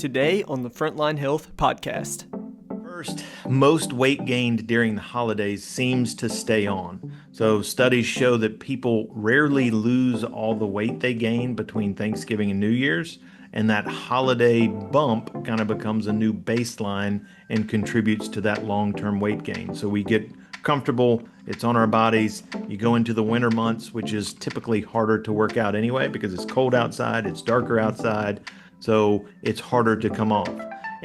today on the Frontline Health podcast. First, most weight gained during the holidays seems to stay on. So, studies show that people rarely lose all the weight they gain between Thanksgiving and New Year's, and that holiday bump kind of becomes a new baseline and contributes to that long term weight gain. So, we get comfortable, it's on our bodies. You go into the winter months, which is typically harder to work out anyway because it's cold outside, it's darker outside, so it's harder to come off.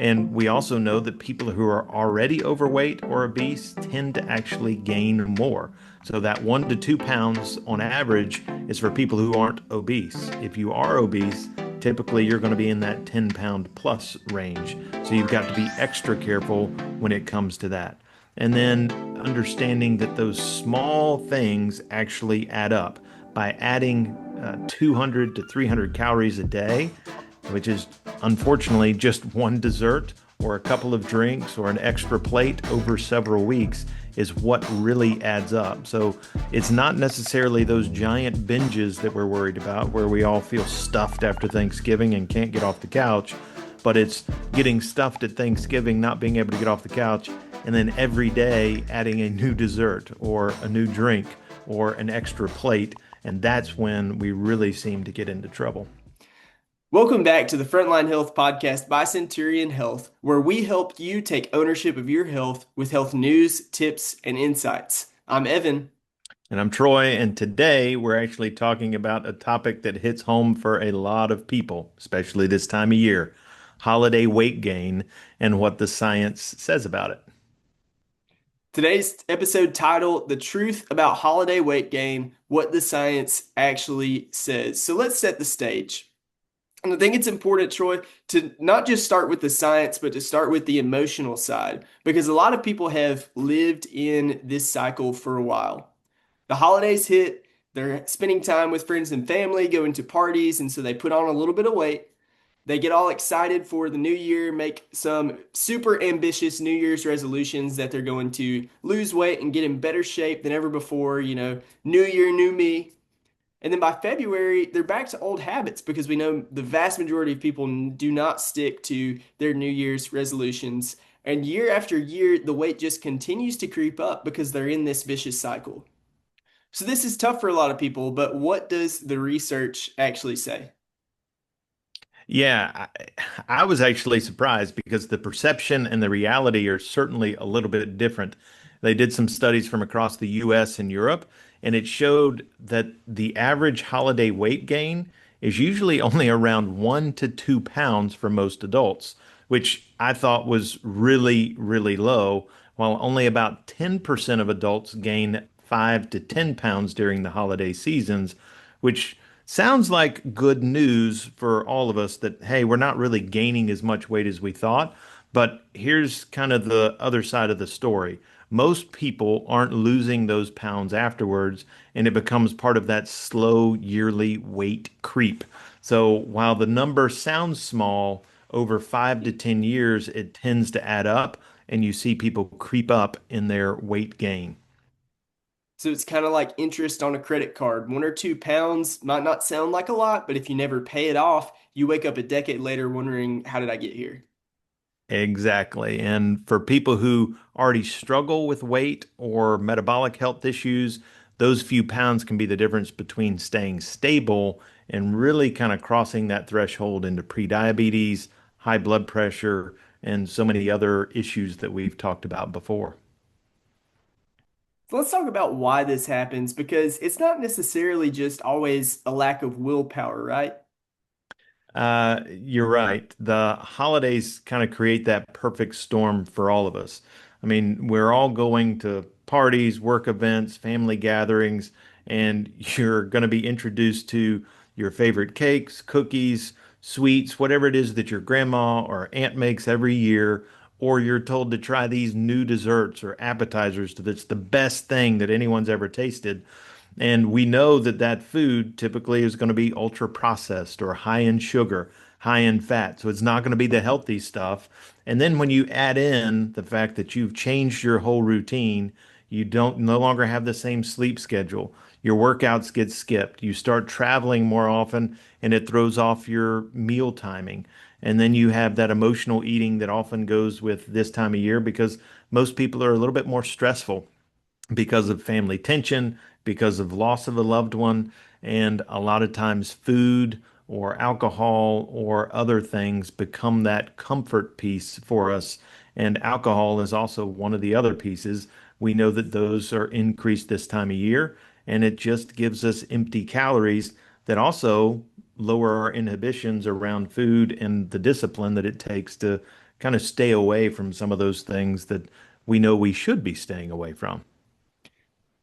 And we also know that people who are already overweight or obese tend to actually gain more. So that 1 to 2 pounds on average is for people who aren't obese. If you are obese, typically you're going to be in that 10-pound plus range. So you've got to be extra careful when it comes to that. And then understanding that those small things actually add up. By adding 200 to 300 calories a day, which is unfortunately just one dessert or a couple of drinks or an extra plate over several weeks, is what really adds up. So it's not necessarily those giant binges that we're worried about, where we all feel stuffed after Thanksgiving and can't get off the couch, but it's getting stuffed at Thanksgiving, not being able to get off the couch, and then every day adding a new dessert or a new drink or an extra plate, and that's when we really seem to get into trouble. Welcome back to the Frontline Health podcast by Centurion Health, where we help you take ownership of your health with health news, tips, and insights. I'm Evan. And I'm Troy, and today we're actually talking about a topic that hits home for a lot of people, especially this time of year, holiday weight gain, and what the science says about it. Today's episode titled, The Truth About Holiday Weight Gain, What the Science Actually Says. So let's set the stage. And I think it's important, Troy, to not just start with the science, but to start with the emotional side, because a lot of people have lived in this cycle for a while. The holidays hit, they're spending time with friends and family, going to parties, and so they put on a little bit of weight. They get all excited for the new year, make some super ambitious New Year's resolutions that they're going to lose weight and get in better shape than ever before. New year, new me. And then by February, they're back to old habits because we know the vast majority of people do not stick to their New Year's resolutions. And year after year, the weight just continues to creep up because they're in this vicious cycle. So this is tough for a lot of people, but what does the research actually say? Yeah, I was actually surprised because the perception and the reality are certainly a little bit different. They did some studies from across the US and Europe, and it showed that the average holiday weight gain is usually only around 1 to 2 pounds for most adults, which I thought was really, really low, while only about 10% of adults gain 5 to 10 pounds during the holiday seasons, which sounds like good news for all of us that, hey, we're not really gaining as much weight as we thought. But here's kind of the other side of the story. Most people aren't losing those pounds afterwards, and it becomes part of that slow yearly weight creep. So while the number sounds small, over 5 to 10 years, it tends to add up, and you see people creep up in their weight gain. So it's kind of like interest on a credit card. 1 or 2 pounds might not sound like a lot, but if you never pay it off, you wake up a decade later wondering, how did I get here? Exactly. And for people who already struggle with weight or metabolic health issues, those few pounds can be the difference between staying stable and really kind of crossing that threshold into prediabetes, high blood pressure, and so many other issues that we've talked about before. So let's talk about why this happens because it's not necessarily just always a lack of willpower, right? You're right. The holidays kind of create that perfect storm for all of us. I mean, we're all going to parties, work events, family gatherings, and you're going to be introduced to your favorite cakes, cookies, sweets, whatever it is that your grandma or aunt makes every year, or you're told to try these new desserts or appetizers that's the best thing that anyone's ever tasted. And we know that that food typically is going to be ultra processed or high in sugar, high in fat. So it's not going to be the healthy stuff. And then when you add in the fact that you've changed your whole routine, you don't no longer have the same sleep schedule. Your workouts get skipped. You start traveling more often and it throws off your meal timing. And then you have that emotional eating that often goes with this time of year because most people are a little bit more stressful because of family tension, because of loss of a loved one, and a lot of times food or alcohol or other things become that comfort piece for us. And alcohol is also one of the other pieces. We know that those are increased this time of year, and it just gives us empty calories that also lower our inhibitions around food and the discipline that it takes to kind of stay away from some of those things that we know we should be staying away from.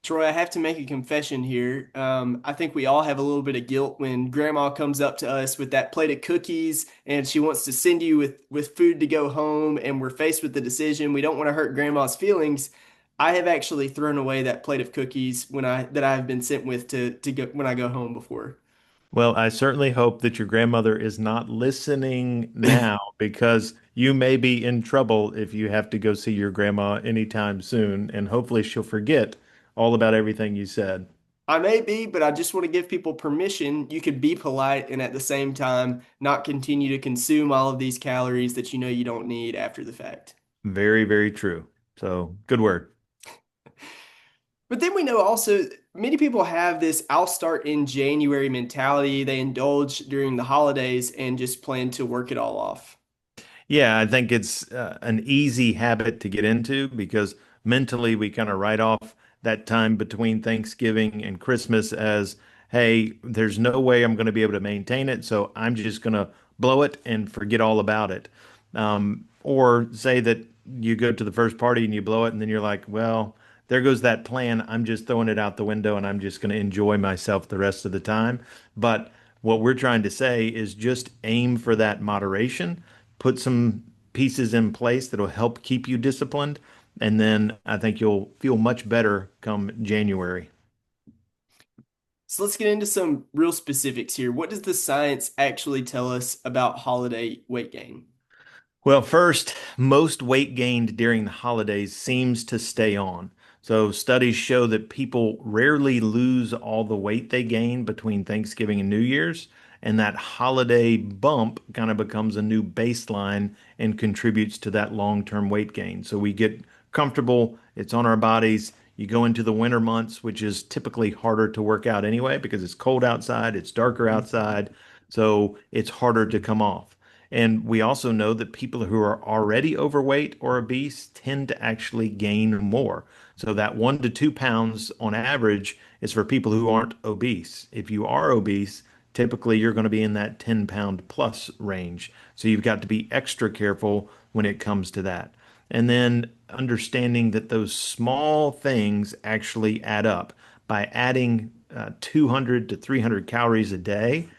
Troy, I have to make a confession here. I think we all have a little bit of guilt when grandma comes up to us with that plate of cookies and she wants to send you with food to go home, and we're faced with the decision. We don't want to hurt grandma's feelings. I have actually thrown away that plate of cookies that I have been sent with to go when I go home before. Well, I certainly hope that your grandmother is not listening now because you may be in trouble if you have to go see your grandma anytime soon, and hopefully she'll forget all about everything you said. I may be, but I just want to give people permission. You could be polite and at the same time not continue to consume all of these calories that you know you don't need after the fact. Very, very true. So, good word. But then we know also many people have this I'll start in January mentality. They indulge during the holidays and just plan to work it all off. Yeah, I think it's an easy habit to get into because mentally we kind of write off that time between Thanksgiving and Christmas as, hey, there's no way I'm going to be able to maintain it, so I'm just going to blow it and forget all about it. Or say that you go to the first party and you blow it, and then you're like, well, there goes that plan. I'm just throwing it out the window and I'm just going to enjoy myself the rest of the time. But what we're trying to say is just aim for that moderation, put some pieces in place that'll help keep you disciplined, and then I think you'll feel much better come January. So let's get into some real specifics here. What does the science actually tell us about holiday weight gain? Well, first, most weight gained during the holidays seems to stay on. So, studies show that people rarely lose all the weight they gain between Thanksgiving and New Year's, and that holiday bump kind of becomes a new baseline and contributes to that long-term weight gain. So, we get comfortable, it's on our bodies. You go into the winter months, which is typically harder to work out anyway because it's cold outside, it's darker outside, so it's harder to come off. And we also know that people who are already overweight or obese tend to actually gain more. So that 1 to 2 pounds on average is for people who aren't obese. If you are obese, typically you're going to be in that 10-pound plus range. So you've got to be extra careful when it comes to that. And then understanding that those small things actually add up by adding 200 to 300 calories a day,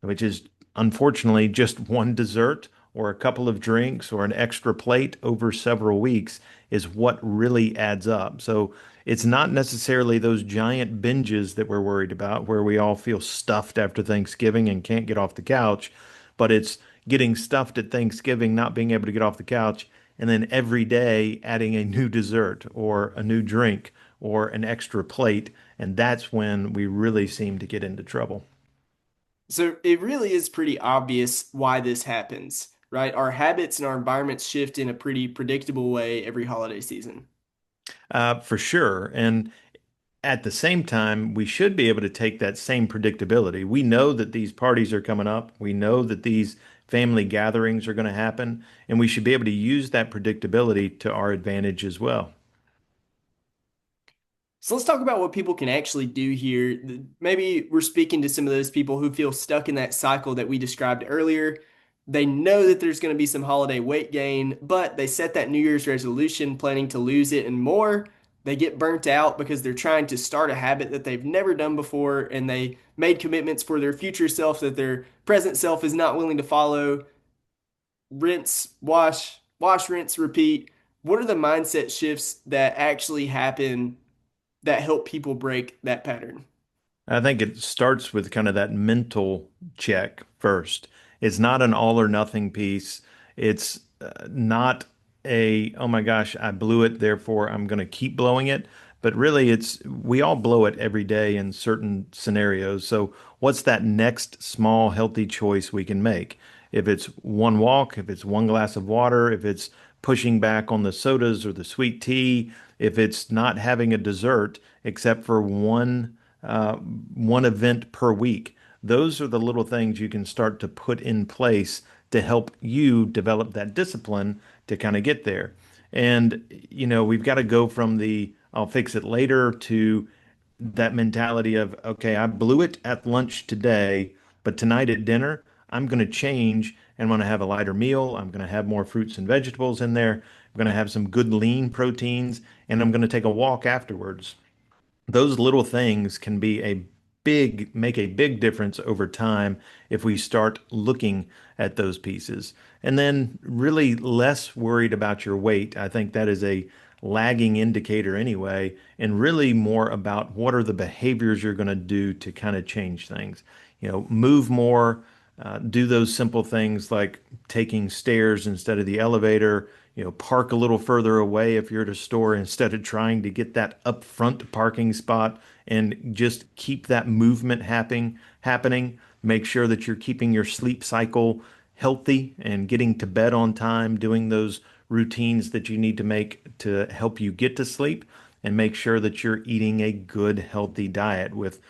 which is unfortunately just one dessert or a couple of drinks or an extra plate over several weeks is what really adds up. So it's not necessarily those giant binges that we're worried about where we all feel stuffed after Thanksgiving and can't get off the couch, but it's getting stuffed at Thanksgiving, not being able to get off the couch, and then every day adding a new dessert or a new drink or an extra plate. And that's when we really seem to get into trouble. So it really is pretty obvious why this happens, right? Our habits and our environments shift in a pretty predictable way every holiday season. For sure. And at the same time, we should be able to take that same predictability. We know that these parties are coming up. We know that these family gatherings are going to happen, and we should be able to use that predictability to our advantage as well. So let's talk about what people can actually do here. Maybe we're speaking to some of those people who feel stuck in that cycle that we described earlier. They know that there's going to be some holiday weight gain, but they set that New Year's resolution planning to lose it and more. They get burnt out because they're trying to start a habit that they've never done before, and they made commitments for their future self that their present self is not willing to follow. Rinse, wash, rinse, repeat. What are the mindset shifts that actually happen that help people break that pattern? I think it starts with kind of that mental check first. It's not an all or nothing piece. It's not oh my gosh, I blew it, therefore I'm going to keep blowing it. But really, we all blow it every day in certain scenarios. So, what's that next small healthy choice we can make? If it's one walk, if it's one glass of water, if it's pushing back on the sodas or the sweet tea, if it's not having a dessert except for one event per week. Those are the little things you can start to put in place to help you develop that discipline to kind of get there. And, we've got to go from the I'll fix it later to that mentality of, okay, I blew it at lunch today, but tonight at dinner, I'm going to change and I'm going to have a lighter meal. I'm going to have more fruits and vegetables in there. I'm going to have some good lean proteins, and I'm going to take a walk afterwards. Those little things can be make a big difference over time if we start looking at those pieces. And then really less worried about your weight. I think that is a lagging indicator anyway, and really more about what are the behaviors you're going to do to kind of change things. Move more, do those simple things like taking stairs instead of the elevator, park a little further away if you're at a store instead of trying to get that upfront parking spot, and just keep that movement happening. Make sure that you're keeping your sleep cycle healthy and getting to bed on time, doing those routines that you need to make to help you get to sleep, and make sure that you're eating a good, healthy diet with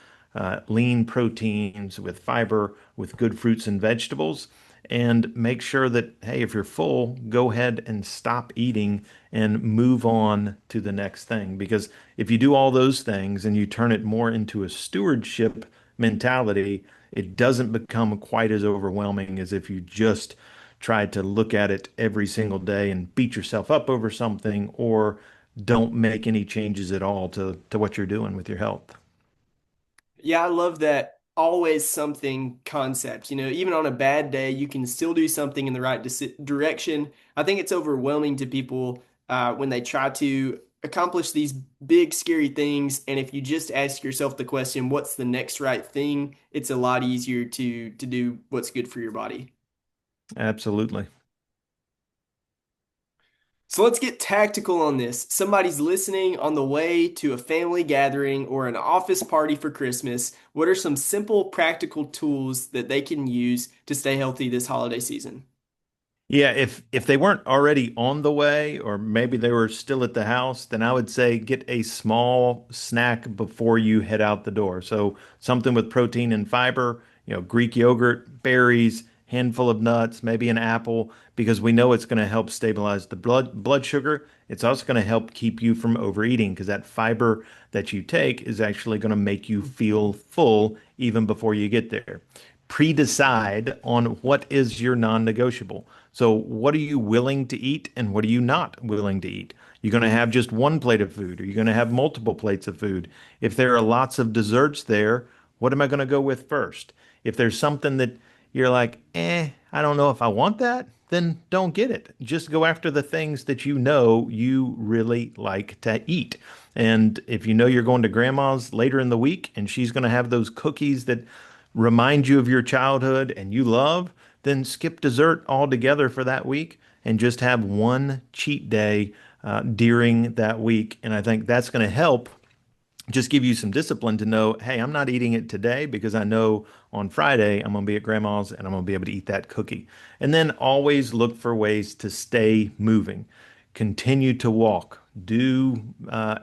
lean proteins, with fiber, with good fruits and vegetables. And make sure that, hey, if you're full, go ahead and stop eating and move on to the next thing. Because if you do all those things and you turn it more into a stewardship mentality, it doesn't become quite as overwhelming as if you just tried to look at it every single day and beat yourself up over something, or don't make any changes at all to what you're doing with your health. Yeah, I love that always something concept. Even on a bad day, you can still do something in the right direction. I think it's overwhelming to people when they try to accomplish these big, scary things. And if you just ask yourself the question, what's the next right thing? It's a lot easier to do what's good for your body. Absolutely. So let's get tactical on this. Somebody's listening on the way to a family gathering or an office party for Christmas. What are some simple, practical tools that they can use to stay healthy this holiday season? Yeah, if they weren't already on the way, or maybe they were still at the house, then I would say get a small snack before you head out the door. So something with protein and fiber, Greek yogurt, berries, handful of nuts, maybe an apple, because we know it's going to help stabilize the blood sugar. It's also going to help keep you from overeating, because that fiber that you take is actually going to make you feel full even before you get there. Pre-decide on what is your non-negotiable. So what are you willing to eat and what are you not willing to eat? You're going to have just one plate of food, or you're going to have multiple plates of food. If there are lots of desserts there, what am I going to go with first? If there's something that you're like, I don't know if I want that, then don't get it. Just go after the things that you know you really like to eat. And if you know you're going to grandma's later in the week and she's going to have those cookies that remind you of your childhood and you love, then skip dessert altogether for that week and just have one cheat day during that week. And I think that's going to help just give you some discipline to know, hey, I'm not eating it today because I know on Friday I'm going to be at grandma's and I'm going to be able to eat that cookie. And then always look for ways to stay moving. Continue to walk, do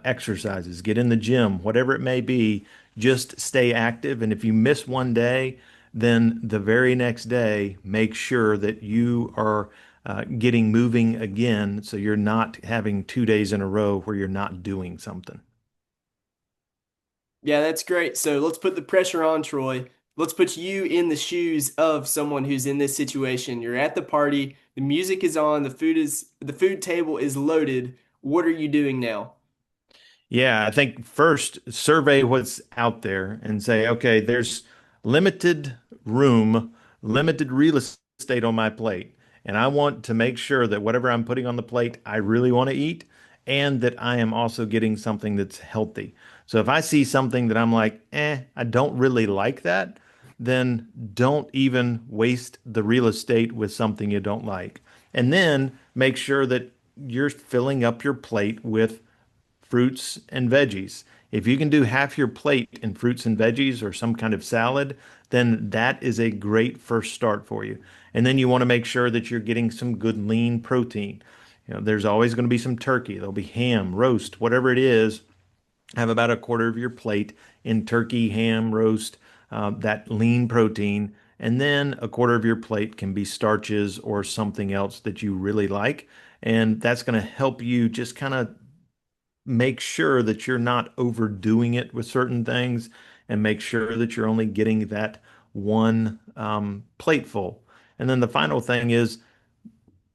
exercises, get in the gym, whatever it may be. Just stay active. And if you miss one day, then the very next day, make sure that you are getting moving again, so you're not having 2 days in a row where you're not doing something. Yeah, that's great. So let's put the pressure on, Troy. Let's put you in the shoes of someone who's in this situation. You're at the party, the music is on, the food table is loaded. What are you doing now? Yeah, I think first survey what's out there and say, okay, there's limited room, limited real estate on my plate. And I want to make sure that whatever I'm putting on the plate, I really want to eat, and that I am also getting something that's healthy. So if I see something that I'm like, I don't really like that, then don't even waste the real estate with something you don't like. And then make sure that you're filling up your plate with fruits and veggies. If you can do half your plate in fruits and veggies or some kind of salad, then that is a great first start for you. And then you want to make sure that you're getting some good lean protein. There's always going to be some turkey. There'll be ham, roast, whatever it is. Have about a quarter of your plate in turkey, ham, roast, that lean protein. And then a quarter of your plate can be starches or something else that you really like. And that's going to help you just kind of make sure that you're not overdoing it with certain things and make sure that you're only getting that one plateful. And then the final thing is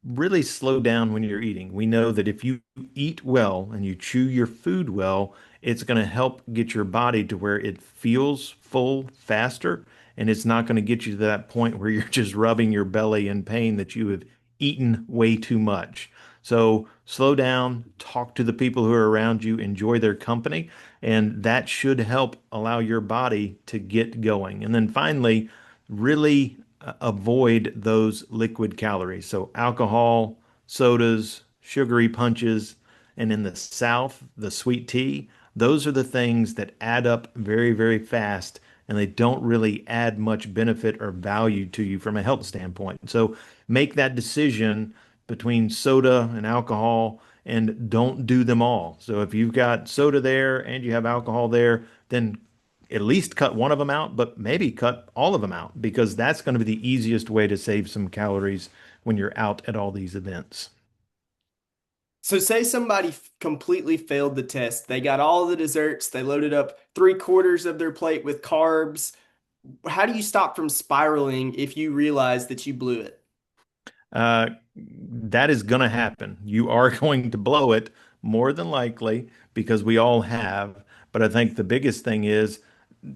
really slow down when you're eating. We know that if you eat well and you chew your food well, it's going to help get your body to where it feels full faster. And it's not going to get you to that point where you're just rubbing your belly in pain that you have eaten way too much. So slow down, talk to the people who are around you, enjoy their company, and that should help allow your body to get going. And then finally, really avoid those liquid calories. So alcohol, sodas, sugary punches, and in the South, the sweet tea, those are the things that add up very, very fast and they don't really add much benefit or value to you from a health standpoint. So make that decision between soda and alcohol and don't do them all. So if you've got soda there and you have alcohol there, then at least cut one of them out, but maybe cut all of them out because that's going to be the easiest way to save some calories when you're out at all these events. So say somebody completely failed the test. They got all the desserts, they loaded up three-quarters of their plate with carbs. How do you stop from spiraling if you realize that you blew it? That is going to happen. You are going to blow it more than likely because we all have. But I think the biggest thing is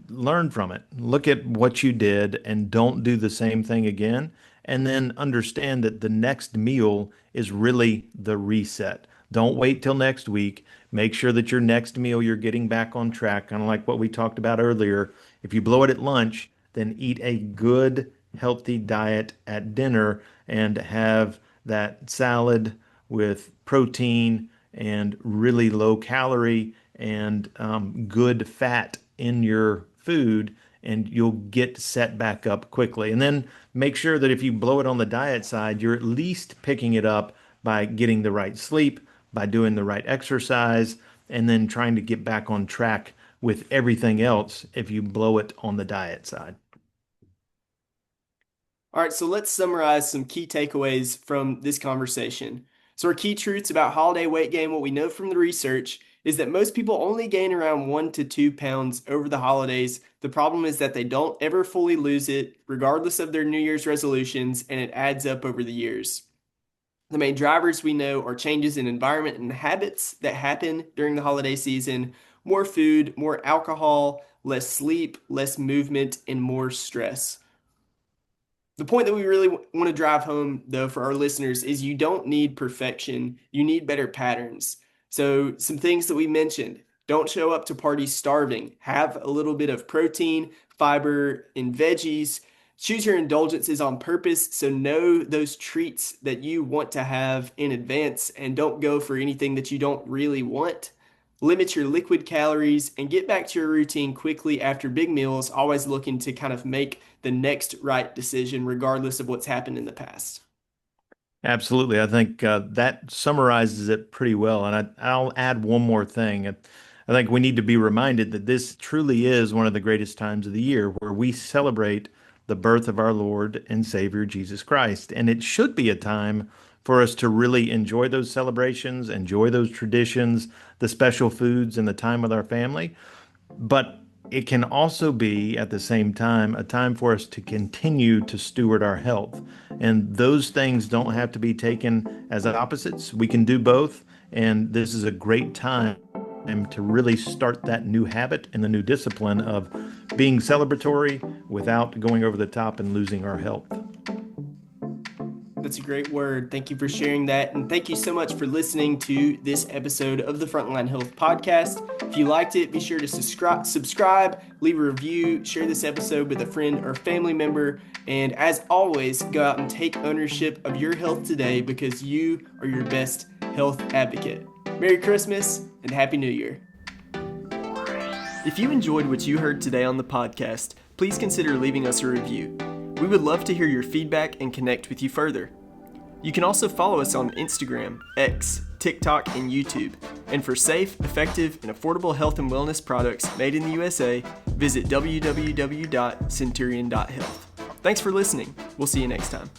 learn from it. Look at what you did and don't do the same thing again. And then understand that the next meal is really the reset. Don't wait till next week. Make sure that your next meal you're getting back on track, kind of like what we talked about earlier. If you blow it at lunch, then eat a good, healthy diet at dinner and have that salad with protein and really low calorie and good fat in your food, and you'll get set back up quickly. And then make sure that if you blow it on the diet side, you're at least picking it up by getting the right sleep, by doing the right exercise, and then trying to get back on track with everything else if you blow it on the diet side. All right, so let's summarize some key takeaways from this conversation. So, our key truths about holiday weight gain, what we know from the research is that most people only gain around 1 to 2 pounds over the holidays. The problem is that they don't ever fully lose it, regardless of their New Year's resolutions, and it adds up over the years. The main drivers we know are changes in environment and habits that happen during the holiday season, more food, more alcohol, less sleep, less movement, and more stress. The point that we really want to drive home, though, for our listeners is you don't need perfection. You need better patterns. So, some things that we mentioned: don't show up to parties starving. Have a little bit of protein, fiber, and veggies. Choose your indulgences on purpose. So, know those treats that you want to have in advance and don't go for anything that you don't really want. Limit your liquid calories and get back to your routine quickly after big meals, always looking to kind of make the next right decision, regardless of what's happened in the past. Absolutely. I think that summarizes it pretty well. And I'll add one more thing. I think we need to be reminded that this truly is one of the greatest times of the year where we celebrate the birth of our Lord and Savior Jesus Christ. And it should be a time for us to really enjoy those celebrations, enjoy those traditions, the special foods, and the time with our family. But it can also be at the same time a time for us to continue to steward our health. And those things don't have to be taken as opposites. We can do both. And this is a great time to really start that new habit and the new discipline of being celebratory without going over the top and losing our health. That's a great word. Thank you for sharing that. And thank you so much for listening to this episode of the Frontline Health Podcast. If you liked it, be sure to subscribe, leave a review, share this episode with a friend or family member. And as always, go out and take ownership of your health today because you are your best health advocate. Merry Christmas and Happy New Year. If you enjoyed what you heard today on the podcast, please consider leaving us a review. We would love to hear your feedback and connect with you further. You can also follow us on Instagram, X, TikTok, and YouTube. And for safe, effective, and affordable health and wellness products made in the USA, visit www.centurion.health. Thanks for listening. We'll see you next time.